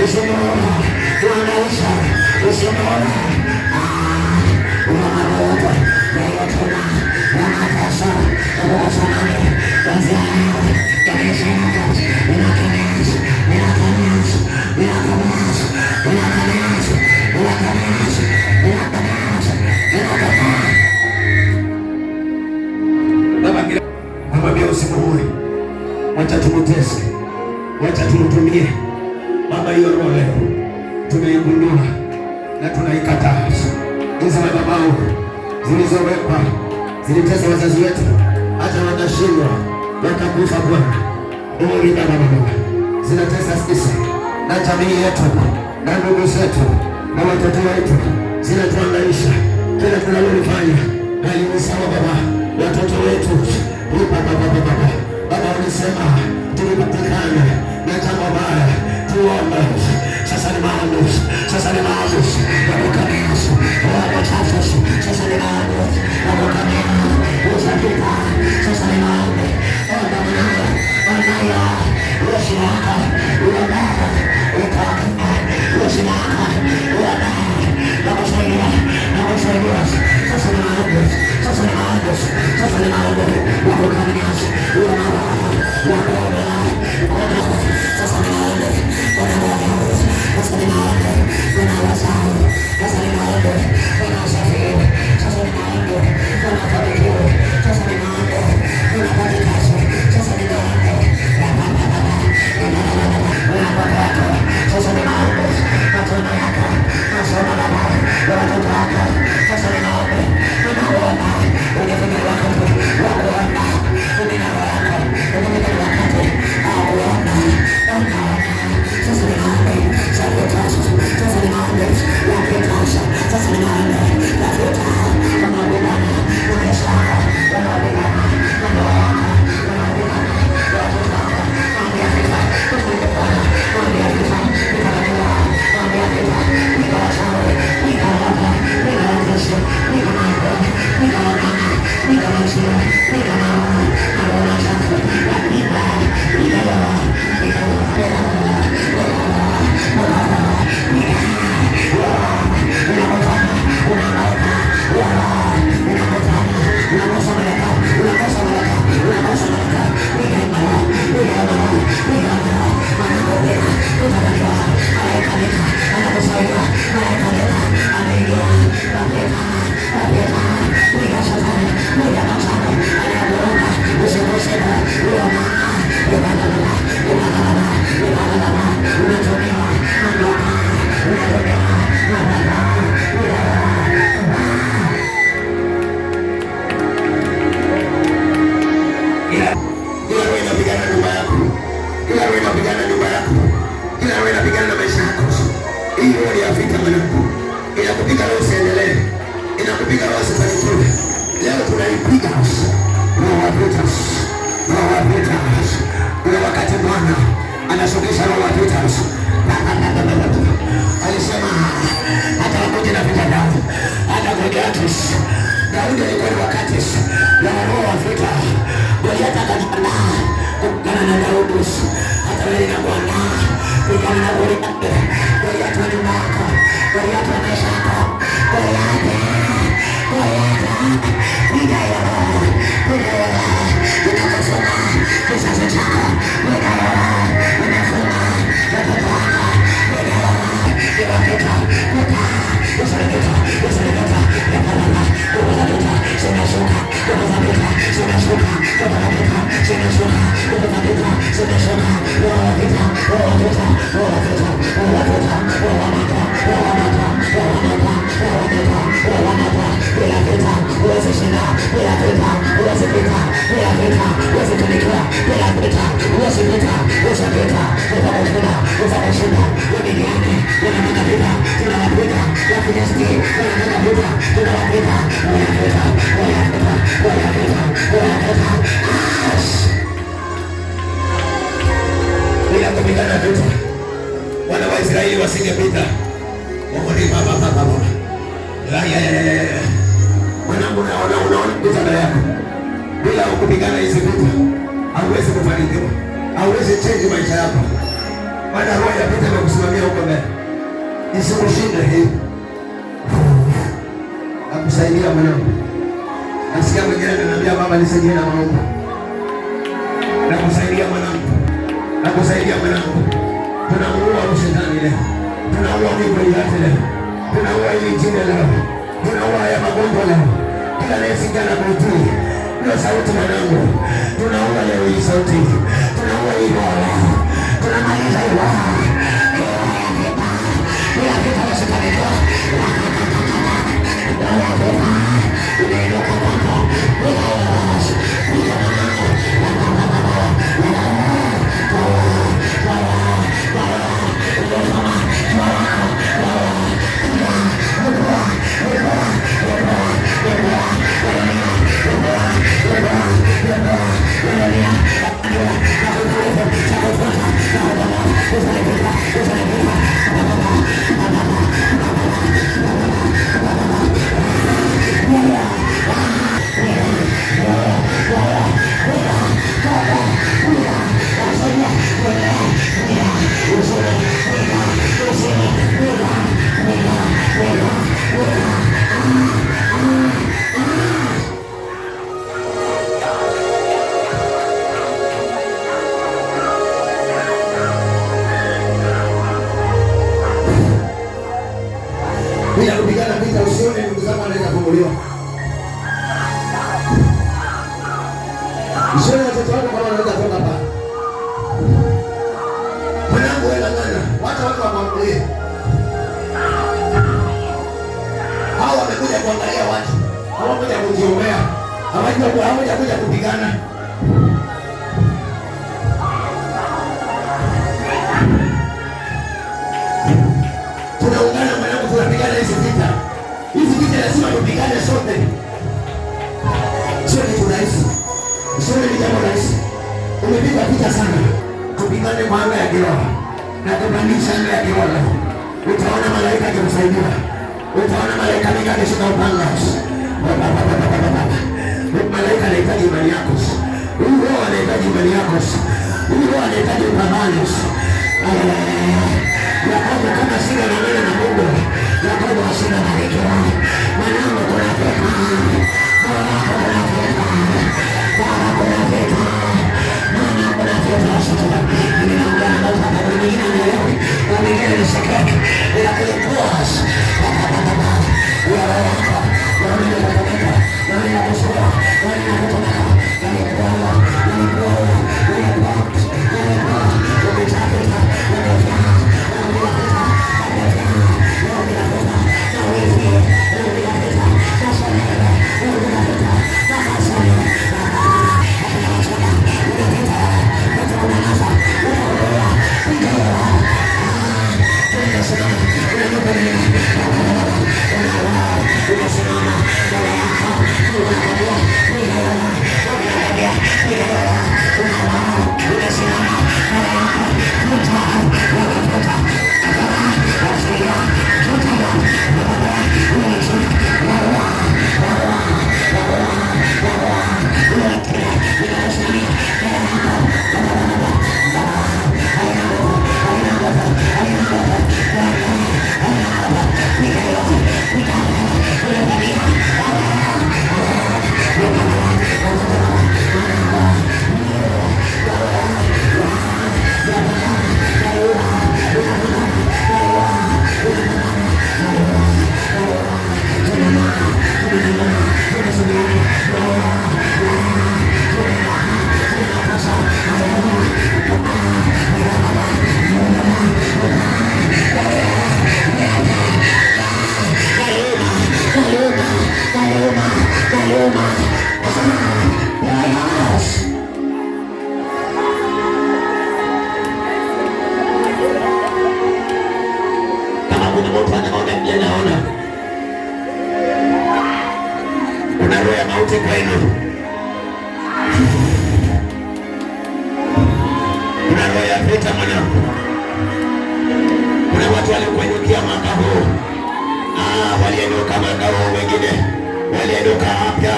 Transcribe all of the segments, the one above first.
usimuone, uanaisha, usimuone. Unamoja, yayotuna, unatasa, unasanani, wazianawe, kanishanas, unakanas, unakanas, unakanas, unakanas, unakanas, unakanas, unakanas. Baba pia usimuone, wacha tumutese, wacha tumutumie. Baba, hiyo roho leo tumeigundua na tunaikataa. Hizo madhabahu zilizowekwa zilitesa wazazi wetu, hata wakashindwa wakakufa. Bwana, zinatesa sisi na jamii yetu na ndugu zetu na watoto wetu, zinatuangaisha. Kila tunalolifanya haliwi sawa. Baba, watoto wetu Baba, ulisema tulipatikana na jambo baya, tuombe. Sasa ni maamuzi, sasa ni maamuzi ya kukamilisha wachafu. Sasa ni maamuzi ya kukamilisha uzavita. Sasa ni maamuzi onaya ushiraka uonaya ukaka ushiraka uonaya na kusaidia. Sasa ni maamuzi, sasa ni maamuzi, sasa ni maamuzi ya kukamilisha Inakupiga wewe usiendelee, inakupiga wewe usifanikiwe. Leo tunaipiga roho ya vita, roho ya vita. Kuna wakati Bwana anashughusha roho ya vita. Alisema hata wakati na vita damu, hata Goliath. Daudi alikuwa ni wakati na roho ya vita. Goliath akajiandaa kupigana na Daudi. Hata wewe na Bwana pigana na Goliath. Goliath ni mbaya. Goliath anashaka. Goliath. Unakosoma kizazi chako. Unafuna. Kupigana vita, wana wa Israeli wasingepita. Mwanangu, unaona vita yako bila kupigana hizi vita hauwezi kufanikiwa, hauwezi change maisha yako. maana roho ya vita imekusimamia huko mbele. Isikushinde hii. Nakusaidia mwanangu. Nasikia mwingine ananiambia baba nisaidie na maombi. Nakusaidia mwanangu. Nakusaidia mwanangu. Tunaua shetani leo. Tunaua miguu yote leo. Tunaua hili jina leo. Tunaua haya magonjwa leo. Kila anayesikia na kutii. Ndio sauti mwanangu. Tunaua leo hii sauti. Tunaua hii roho. Tunamaliza hii roho. Bila vita ya shetani leo. Bila kupigana vita usione ndugu zangu anaweza kufunguliwa. Usione watoto wako kama wanaweza kutoka hapa. Mwanangu wewe ngana, wacha watu wakuangalie. Hao wamekuja kuangalia watu. Hawakuja kujiombea. Hawakuja kupigana. Tunaungana mwanangu, tunapigana hizi vita. Hizi vita lazima tupigane sote. Sio kitu rahisi. Sio ni jambo rahisi. Umepiga vita sana. Tupigane mwanga ya kiroho. Na tupandisha anga ya kiroho. Utaona malaika akikusaidia. Utaona malaika mingi akishika upanga. Malaika anahitaji imani yako. Huyu roho anahitaji imani yako. Huyu roho anahitaji upambano. Yakobo kama sina na neno na Mungu, Yakobo asina na hekima. Mwanangu kuna vita. Mwanangu kuna vita. Mwanangu kuna vita. Mwanangu kuna vita. Ninaongea na watu hapa wengine wanaelewa. Wengine ni sekeki. Lakini boss. Wewe hapa. Wewe ni kutoka. Wewe ni kutoka. Wewe ni kutoka. Wewe ni kutoka. Wewe ni kutoka. Wewe ni kuna roho ya mauti kwenu. Kuna roho ya vita mwanangu. Kuna watu walikuinukia mwaka huu. Walienuka mwaka huu, wengine walienuka hapya.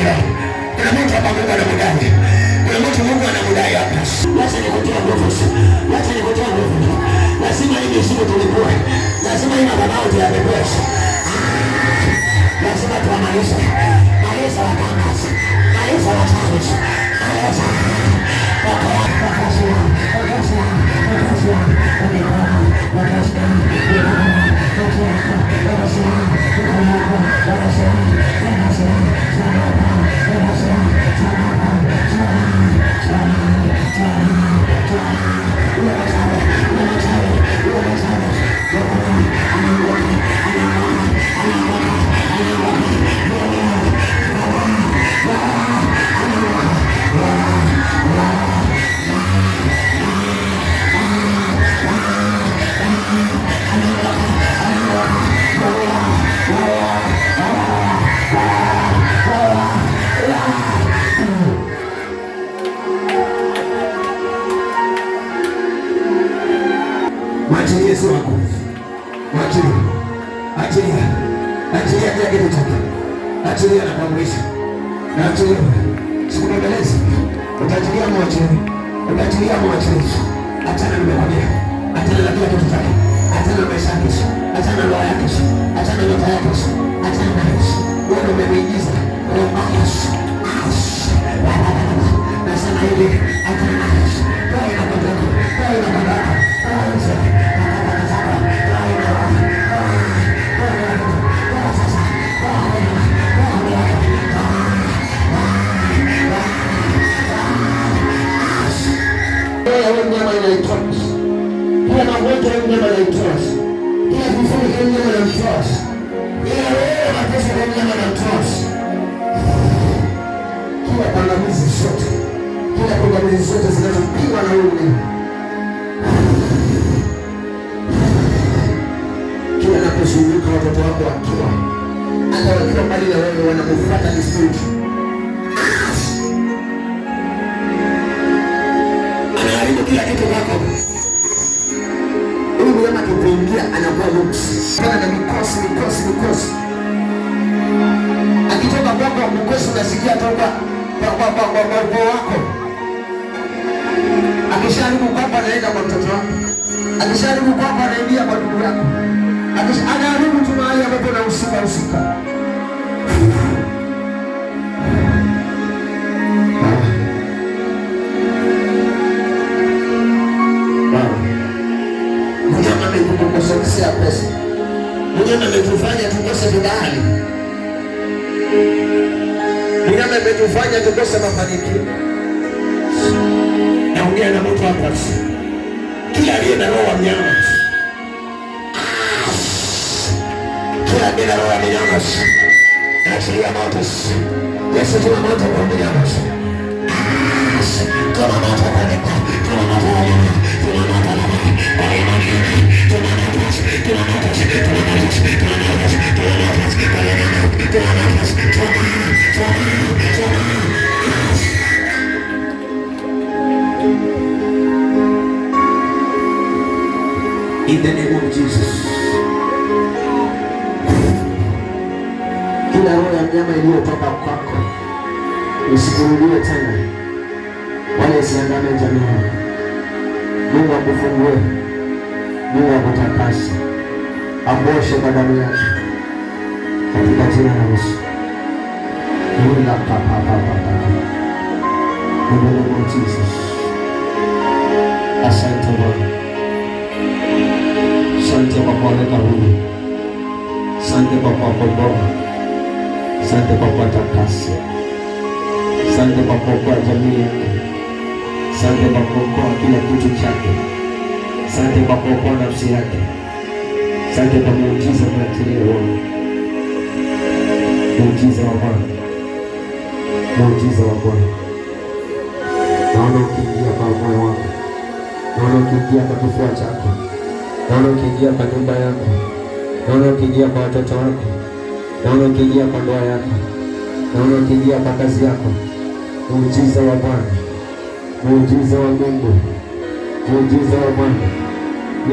leo. Kuna mtu hapa Mungu anamdai. Kuna mtu Mungu anamdai hapa. Wacha nikutie nguvu. Wacha nikutie nguvu. Lazima hii siku tulikuwa. Lazima hii madhabahu tuyapewe. Lazima tuamalishe. Malisa wa kangas. Malisa wa challenge. Malisa. Mwachilie Yesu wako. Mwachilie. Achilia. Achilia kila kitu chake. Achilia na kuamrisha. Na achilia. Sikubembelezi. Utachilia mwachilie. Utachilia mwachilie. Achana nimekwambia. Achana na kila kitu chake. Achana na maisha yake. Achana na roho yake. Achana na nyota yake. Achana na Yesu. Wewe umeingiza roho yako. Nasema hivi, achana na Yesu. Roho inakutoka. Roho inakutoka. Nyama inaitwa kila magonjwa ya nyama inaitwa kila vifungo vya nyama inaitwa kila wewe mateso ya nyama inaitwa kila pangamizi zote zinazopigwa na wewe kila naposhughulika watoto wako wakiwa hata wakiwa mbali na wewe wanakufuata desturi kila kitu chako. Huyu mnyama akipoingia anakuwa nuksi. Kana na mikosi. Akitoka kwako mkosi unasikia toka kwa wako. Akisharibu kwako anaenda kwa mtoto wako. Akisharibu kwako anaingia kwa ndugu yako. Anaharibu tu mahali ambapo unahusika. Kukosa pesa. Mnyama ametufanya tukose vibali. Mnyama ametufanya tukose mafanikio. Naongea na mtu hapa. Kila aliye na roho ya mnyama. Kila aliye na roho ya mnyama. Achilia moto. Yesu tuna moto kwa mnyama. Tuna moto kwa mnyama. Tuna moto kwa mnyama. Tuna moto kwa mnyama. In the name of Jesus. Kila roho ya mnyama iliyotoka kwako usikurudie tena, wala isiandame jamii. Mungu akufungue, Mungu akutakase, akuoshe kwa damu yake katika jina la Yesu. In the name of Jesus. Asante Bwana. Asante kwa kuweka huru. Asante kwa kuwakomboa. Asante kwa kuwatakasa. Asante kwa kuokoa jamii yake. Asante kwa kuokoa kila kitu chake. Asante kwa kuokoa nafsi yake. Asante kwa muujiza mwachilie Bwana. Muujiza wa Bwana. Muujiza wa Bwana. Naona ukiingia kwa moyo wako. Naona ukiingia kwa kifua chako. Naona ukiingia kwa nyumba yako. Naona ukiingia kwa watoto wako. Naona ukiingia kwa ndoa yako. Naona ukiingia kwa kazi yako. Muujiza wa Bwana. Muujiza wa Mungu. Muujiza wa Bwana.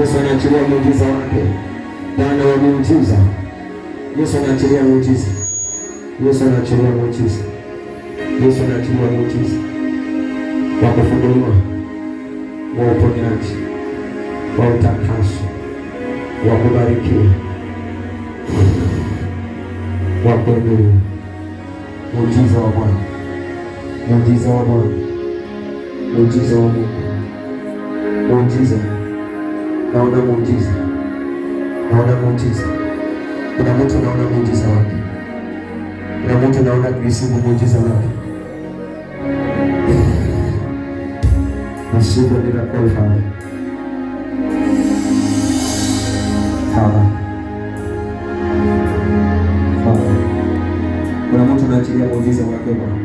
Yesu anaachilia muujiza wake. Bwana wa muujiza. Yesu anaachilia muujiza. Yesu anaachilia muujiza. Yesu anaachilia muujiza wa kufunguliwa, wa uponyaji, wa utakaso, wa kubarikiwa, wa kuinuliwa. Muujiza wa Bwana, muujiza wa Bwana, muujiza wa Mungu, muujiza. Naona muujiza, naona muujiza. Kuna mtu naona muujiza wake, kuna mtu naona kuisibu muujiza wake. Nasibu miracle Father. Father. Father. Kuna mtu anaachilia muujiza wake Bwana.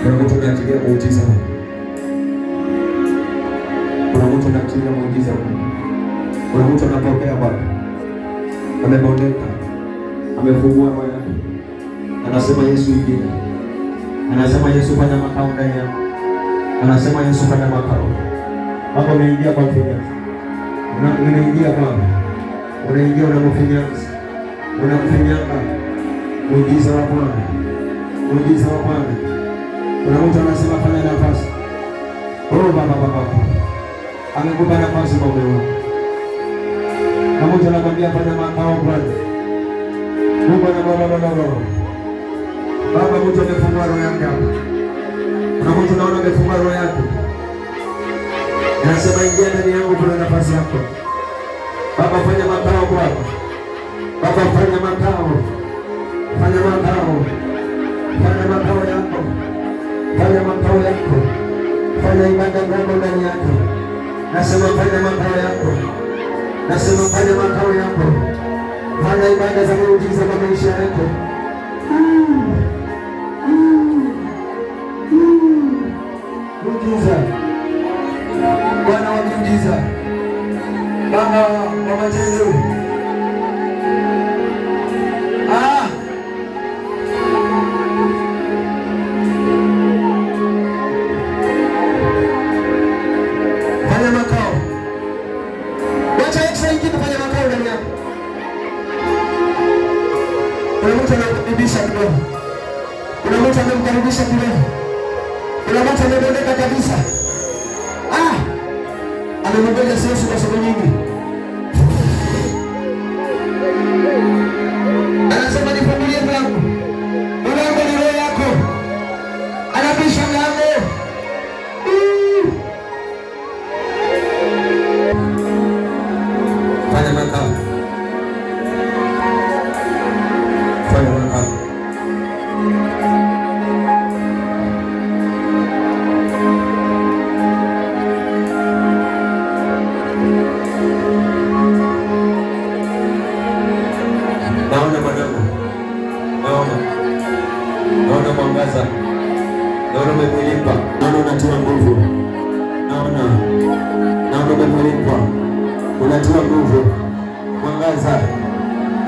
Kuna mtu anaachilia muujiza wake. Kuna mtu anaachilia muujiza wake. Kuna mtu anapokea Bwana. Amebondeka. Amefungua roho yake. Anasema Yesu ingia. Anasema Yesu fanya makao ndani yako. Anasema Yesu fanya makao. Hapo unaingia kwa finyanga. Unaingia Bwana. Unaingia unamfinyanga. Unamfinyanga. Muujiza wa Bwana. Muujiza wa Bwana. Kuna mtu anasema fanya nafasi. Oh baba. Amekupa nafasi kwa wewe. Na mtu anakuambia fanya makao Bwana. Mungu baba. Baba, mtu amefungua roho yake hapa. Kuna mtu naona amefungua roho yake. Anasema ingia ndani yangu, kuna nafasi yako. Baba, fanya makao Bwana. Baba, fanya makao. Fanya makao. Fanya makao yako. Fanya makao yako. Fanya ibada ndogo ndani yako. Nasema fanya makao yako. Nasema fanya makao yako. Fanya ibada za muujiza kwa maisha yako. Muujiza. Bwana wa muujiza. Baba wa matendo. Fanya makao. Wacha extra ingine fanya makao ndani yako. Kuna mtu anakukaribisha kidogo. Kuna mtu anamkaribisha kidogo. Kuna mtu amebondeka kabisa. Amembondeka Yesu kwa sababu nyingi. Anasema nifungulie mlango. Mlango ni roho yako. Anabisha mlango. Fanya makao. Fanya makao. Naona mwanangu. Naona mwangaza. Naona umemulika. Naona unatia nguvu. Naona umemulika. Unatia nguvu. Mwangaza.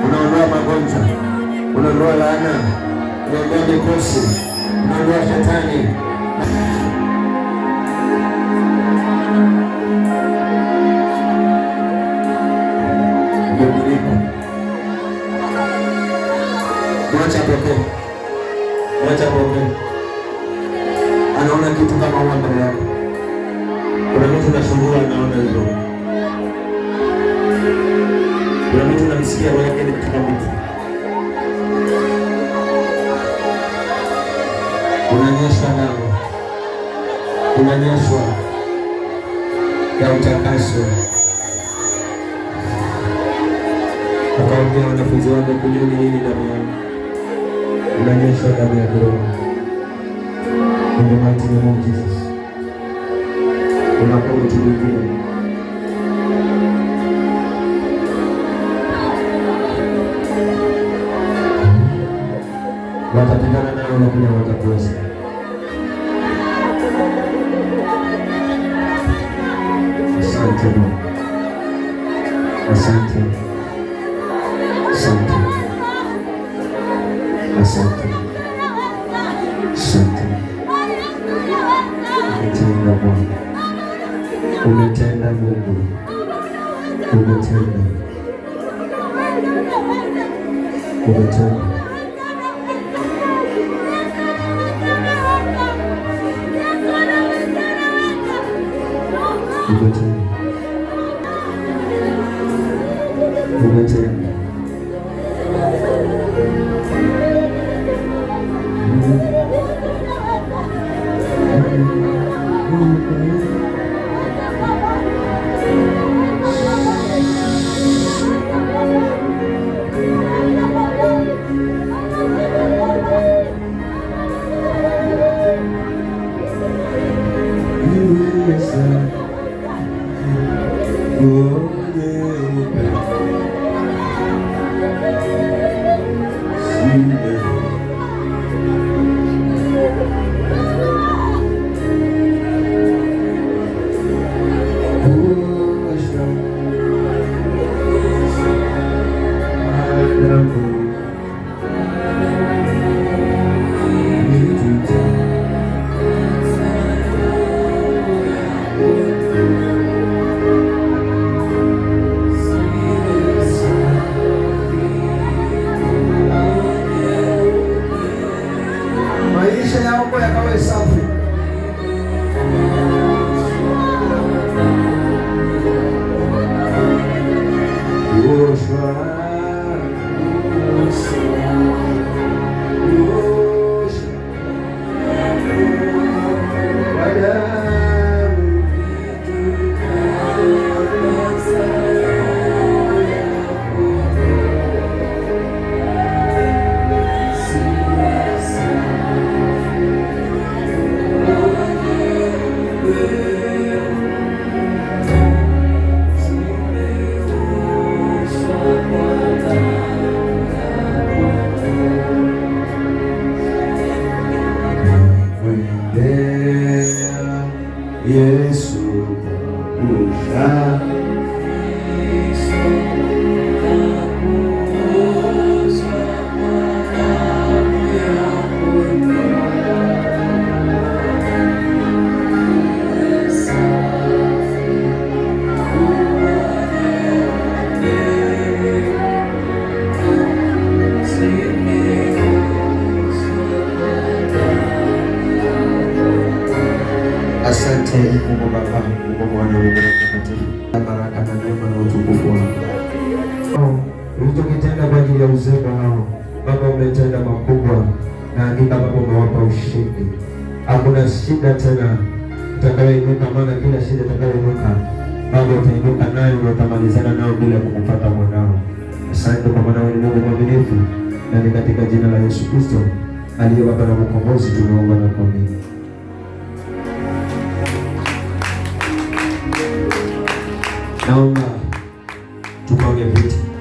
Unaondoa magonjwa. Unaondoa laana. Unaondoa mikosi. Unaondoa shetani. Mwacha pokea. Anaona kitu kama huwa mbele yako. Kuna mtu anasumbua anaona hivyo. Kuna mtu anamsikia roho yake ni katika mtu. Unanyeshwa damu. Unanyeshwa ya utakaso. Akaongea wanafunzi wake, kunyweni hili damu yangu. Unanyeshwa damu ya Roho. In the mighty name of Jesus. Unakuwa mtu mwingine. Watapigana nayo na pia watakuweza. Asante Mungu. Asante. Asante. Asante. Asante. Umetenda Bwana. Umetenda Mungu. Umetenda. Umetenda. umetenda. Maisha yako yakawe safi. Yesu kusha Asante Mungu Baba, Mungu Mwana, Mungu Mtakatifu, baraka na neema na utukufu wako ulichokitenda kwa ajili ya uzima hao Baba, umetenda makubwa na hakika Baba umewapa ushindi. Hakuna shida tena itakayoinuka, maana kila shida itakayoinuka Baba utainuka nayo na utamalizana nao bila kumpata mwanao. Asante kwa maana wewe ni Mungu mwaminifu, na ni katika jina la Yesu Kristo aliye Baba na Mkombozi tunaomba na kuamini. Naomba tupange viti.